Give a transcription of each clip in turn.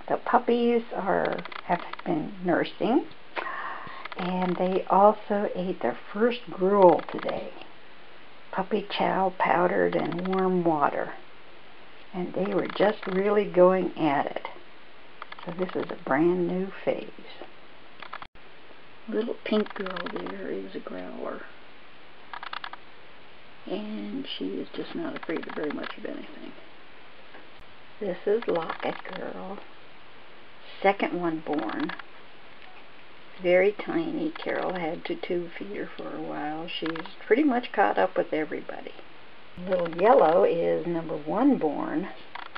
The puppies have been nursing, and they also ate their first gruel today. Puppy chow powdered in warm water, and they were just really going at it. So this is a brand new phase. Little pink girl there is a growler, and she is just not afraid of very much of anything. This is Locket Girl, second one born. Very tiny. Carol had to tube feed her for a while. She's pretty much caught up with everybody. Little Yellow is number 1 born,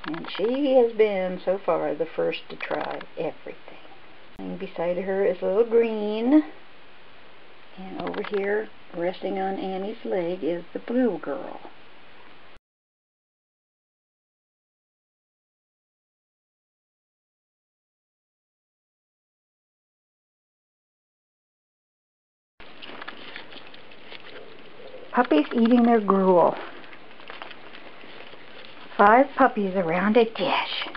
and she has been so far the first to try everything. And beside her is Little Green, and over here resting on Annie's leg is the Blue Girl. Puppies eating their gruel. 5 puppies around a dish.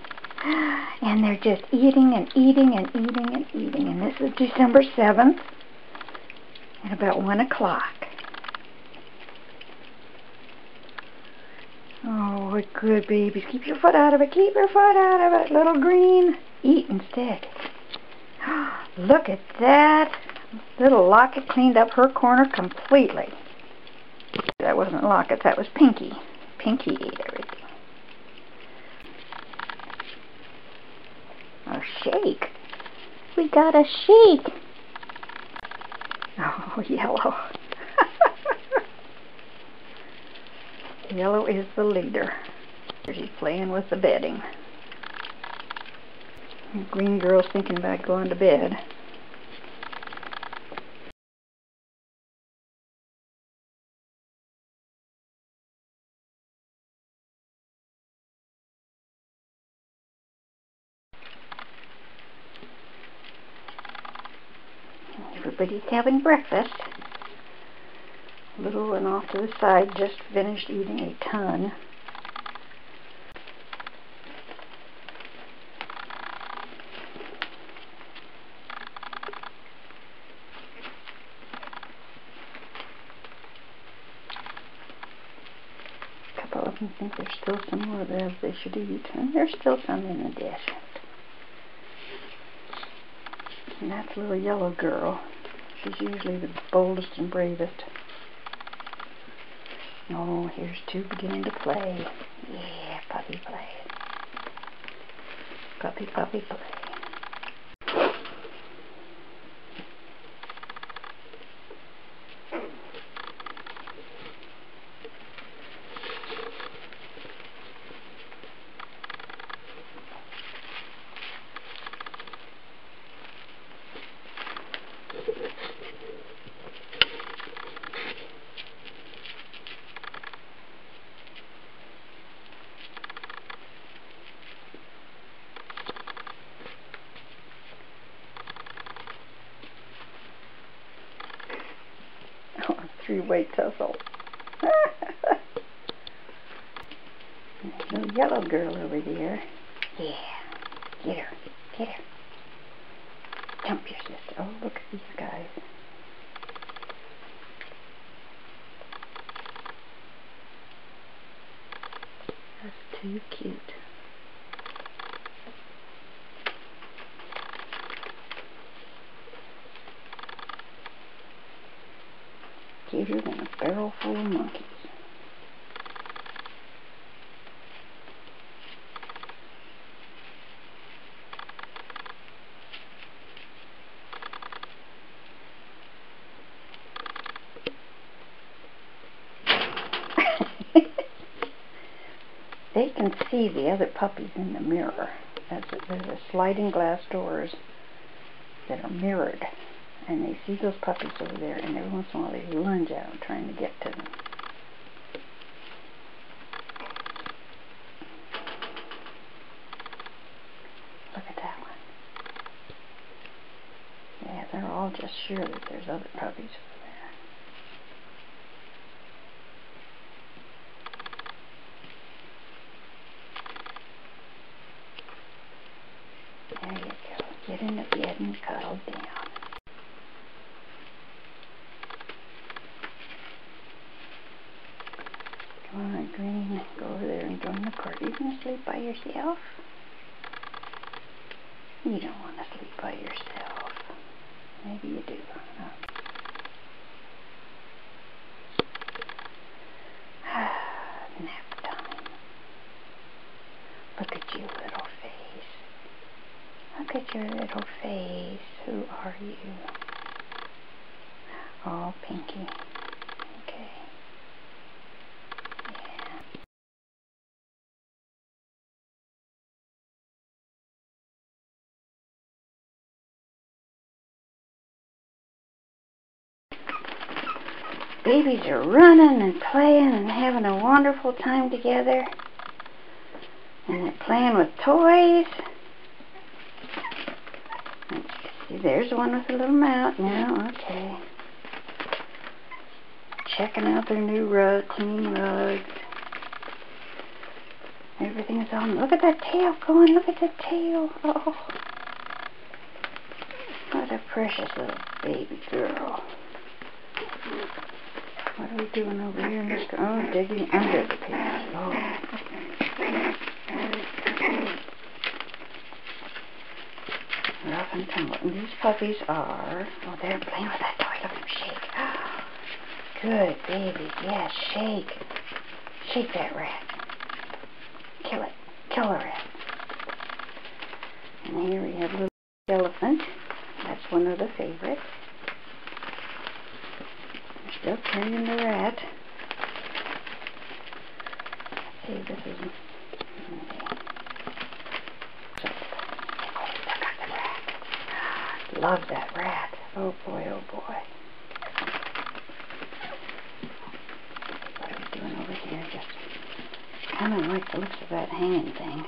And they're just eating and eating and eating and eating. And this is December 7th at about 1 o'clock. Oh, good babies. Keep your foot out of it. Keep your foot out of it. Little Green, eat instead. Look at that. Little Locket cleaned up her corner completely. That wasn't Locket, that was Pinky. Pinky ate everything. A shake. We got a shake. Oh, Yellow. Yellow is the leader. She's playing with the bedding. The Green Girl's thinking about going to bed. Everybody's having breakfast. Little one off to the side just finished eating a ton. A couple of them think there's still some more there they should eat, and there's still some in the dish. And that's Little Yellow Girl. She's usually the boldest and bravest. Oh, here's 2 beginning to play. Yeah, puppy play. Puppy, puppy play. Oh, 3-way tussle. Little Yellow Girl over there. Yeah, get her, get her. Jump your sister. Oh, look at these guys. That's too cute. Cuter than a barrel full of monkeys. They can see the other puppies in the mirror. There's a sliding glass doors that are mirrored, and they see those puppies over there, and every once in a while they lunge out trying to get to them. Look at that one. Yeah, they're all just sure that there's other puppies over there. Come on, Green, go over there and join the court. Are you going to sleep by yourself? You don't want to sleep by yourself. Maybe you do. Nap time. Look at you, little face. Look at your little face. Who are you? Oh, Pinky. Okay. Babies are running and playing and having a wonderful time together. And they're playing with toys. See, there's one with a little mouth now. Okay. Checking out their new rug, clean rugs. Everything's on. Look at that tail going. Look at that tail. Oh. What a precious little baby girl. What are we doing over here in this? Oh, digging under the pictures. Oh. Rough and tumble. And these puppies are... Oh, they're playing with that toy. Look at them shake. Good baby. Yes, shake. Shake that rat. Kill it. Kill the rat. And here we have a little elephant. That's one of the favorites. Still carrying the rat. Let's see, this is... Love that rat. Oh boy, oh boy. What are we doing over here? Just kind of like the looks of that hanging thing.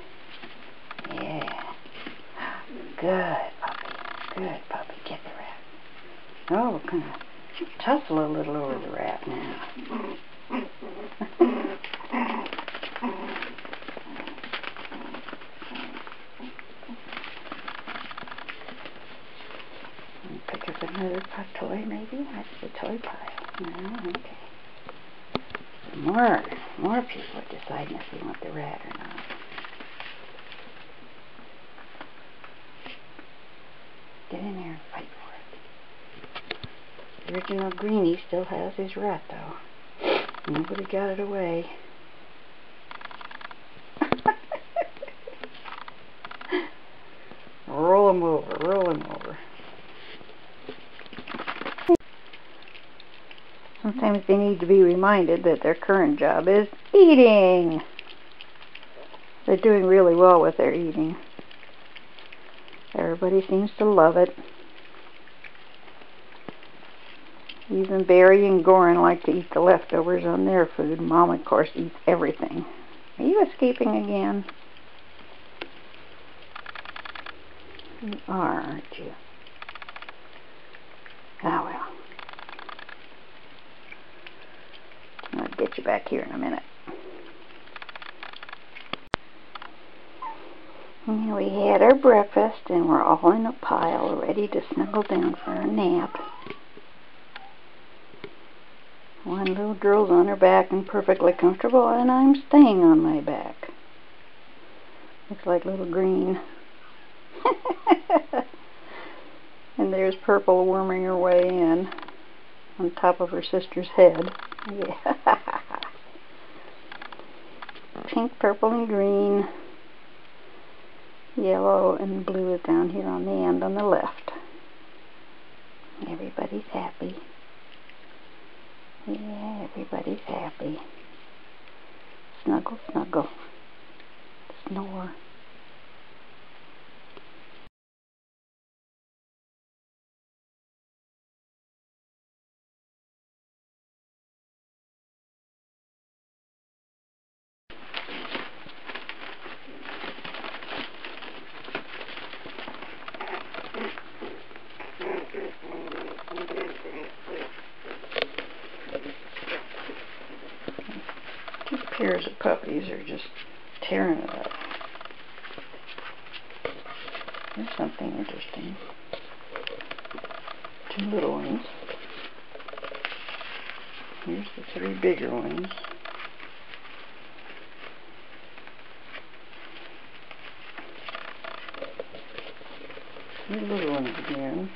Yeah. Good puppy. Good puppy. Get the rat. Oh, we're kind of tussle a little over the rat now. Pick up another toy, maybe? That's the toy pile. No, okay. More people are deciding if they want the rat or not. Get in there and fight for it. The original Greenie still has his rat, though. Nobody got it away. Roll him over, roll him over. Sometimes they need to be reminded that their current job is eating. They're doing really well with their eating. Everybody seems to love it. Even Barry and Goran like to eat the leftovers on their food. Mom, of course, eats everything. Are you escaping again? You are, aren't you? Ah, well. I'll get you back here in a minute. And we had our breakfast and we're all in a pile ready to snuggle down for a nap. One little girl's on her back and perfectly comfortable, and I'm staying on my back. Looks like little Green. And there's Purple worming her way in on top of her sister's head. Yeah. Pink, purple, and green. Yellow and blue is down here on the end on the left. Everybody's happy. Yeah, everybody's happy. Snuggle, snuggle. Snore. Two pairs of puppies are just tearing it up. Here's something interesting. Two little ones. Here's the three bigger ones. Little ones again.